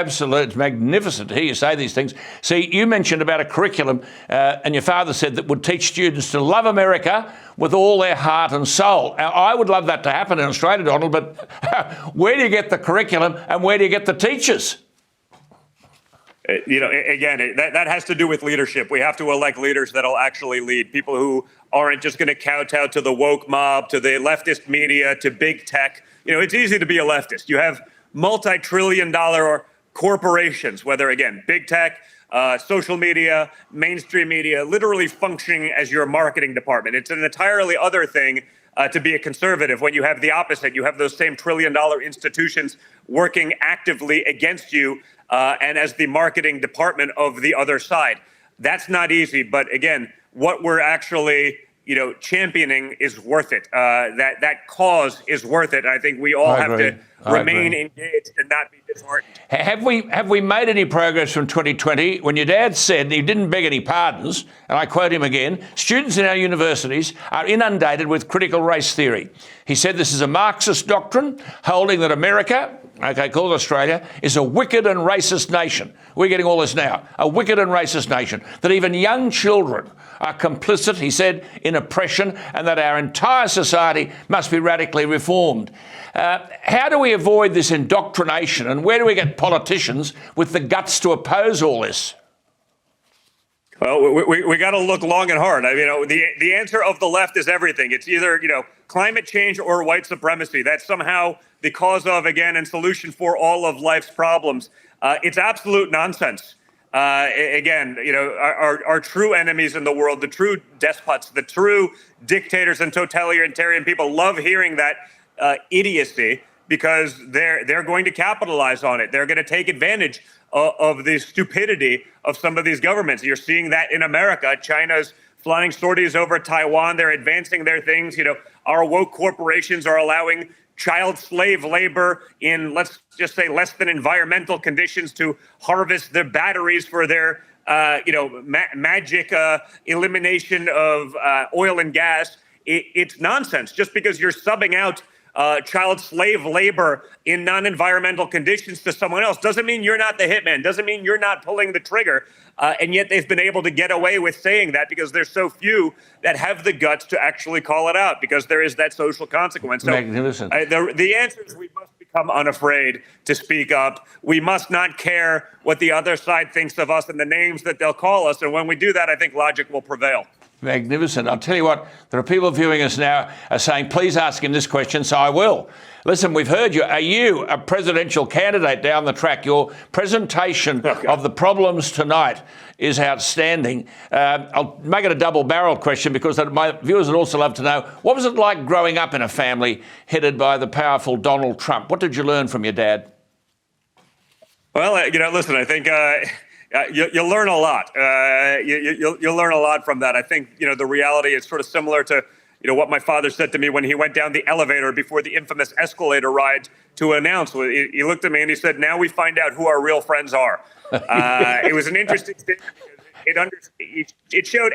absolutely. It's magnificent to hear you say these things. See, you mentioned about a curriculum, and your father said that would teach students to love America with all their heart and soul. Now, I would love that to happen in Australia, Donald, but where do you get the curriculum and where do you get the teachers? Again, that has to do with leadership. We have to elect leaders that'll actually lead, people who aren't just going to kowtow to the woke mob, to the leftist media, to big tech. It's easy to be a leftist. You have multi-trillion-dollar corporations, whether, again, big tech, social media, mainstream media, literally functioning as your marketing department. It's an entirely other thing to be a conservative when you have the opposite. You have those same trillion-dollar institutions working actively against you and as the marketing department of the other side. That's not easy, but again, what we're actually championing is worth it. That cause is worth it. I think we all have to remain engaged and not be disheartened. Have we made any progress from 2020 when your dad said, he didn't beg any pardons, and I quote him again, students in our universities are inundated with critical race theory. He said this is a Marxist doctrine holding that America, called Australia, is a wicked and racist nation. We're getting all this now. A wicked and racist nation. That even young children are complicit, he said, in oppression, and that our entire society must be radically reformed. How do we avoid this indoctrination, and where do we get politicians with the guts to oppose all this? Well, we got to look long and hard. The answer of the left is everything. It's either, climate change or white supremacy. That's somehow the cause of, again, and solution for all of life's problems. It's absolute nonsense. Again, our true enemies in the world, the true despots, the true dictators and totalitarian people love hearing that idiocy because they're going to capitalize on it. They're going to take advantage of the stupidity of some of these governments. You're seeing that in America. China's flying sorties over Taiwan. They're advancing their things. Our woke corporations are allowing child slave labor in, let's just say, less than environmental conditions to harvest their batteries for their, magic elimination of oil and gas. It's nonsense. Just because you're subbing out child slave labor in non-environmental conditions to someone else doesn't mean you're not the hitman, doesn't mean you're not pulling the trigger. And yet they've been able to get away with saying that because there's so few that have the guts to actually call it out because there is that social consequence. So the answer is we must become unafraid to speak up. We must not care what the other side thinks of us and the names that they'll call us. And when we do that, I think logic will prevail. Magnificent. I'll tell you what, there are people viewing us now are saying, please ask him this question, so I will. Listen, we've heard you. Are you a presidential candidate down the track? Your presentation of the problems tonight is outstanding. I'll make it a double-barreled question because my viewers would also love to know, what was it like growing up in a family headed by the powerful Donald Trump? What did you learn from your dad? Well, listen, I think you'll learn a lot. You'll learn a lot from that. I think, the reality is sort of similar to, what my father said to me when he went down the elevator before the infamous escalator ride to announce. He looked at me and he said, now we find out who our real friends are. It was an interesting statement. It showed,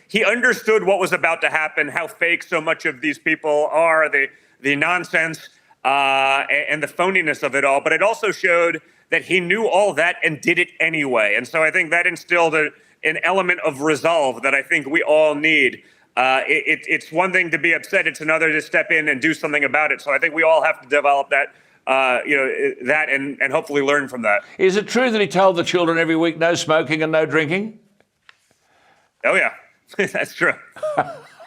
he understood what was about to happen, how fake so much of these people are, the nonsense and the phoniness of it all. But it also showed that he knew all that and did it anyway. And so I think that instilled an element of resolve that I think we all need. It's one thing to be upset. It's another to step in and do something about it. So I think we all have to develop that, and hopefully learn from that. Is it true that he told the children every week no smoking and no drinking? Oh, yeah, that's true.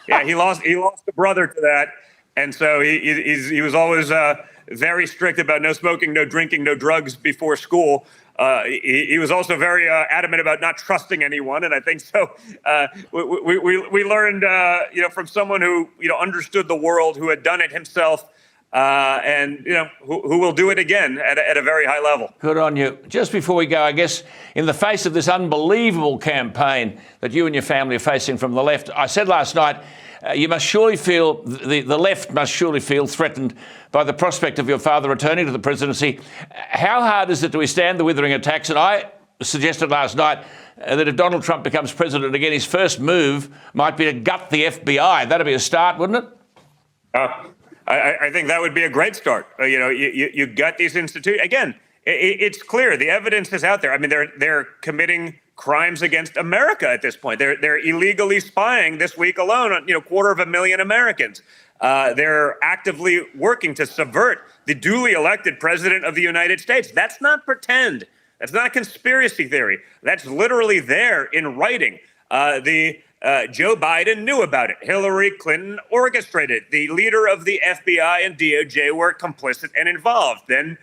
Yeah, he lost a brother to that. And so he was always very strict about no smoking, no drinking, no drugs before school. He was also very adamant about not trusting anyone, and I think so. We learned, from someone who understood the world, who had done it himself, and who will do it again at a very high level. Good on you. Just before we go, I guess in the face of this unbelievable campaign that you and your family are facing from the left, I said last night, you must surely feel, the left must surely feel threatened by the prospect of your father returning to the presidency. How hard is it to withstand the withering attacks? And I suggested last night that if Donald Trump becomes president again, his first move might be to gut the FBI. That'd be a start, wouldn't it? I think that would be a great start. You gut these institutions. Again, It's clear. The evidence is out there. I mean, they're committing crimes against America at this point. They're illegally spying this week alone on 250,000 Americans. They're actively working to subvert the duly elected president of the United States. That's not pretend. That's not conspiracy theory. That's literally there in writing. Joe Biden knew about it. Hillary Clinton orchestrated it. The leader of the FBI and DOJ were complicit and involved. Then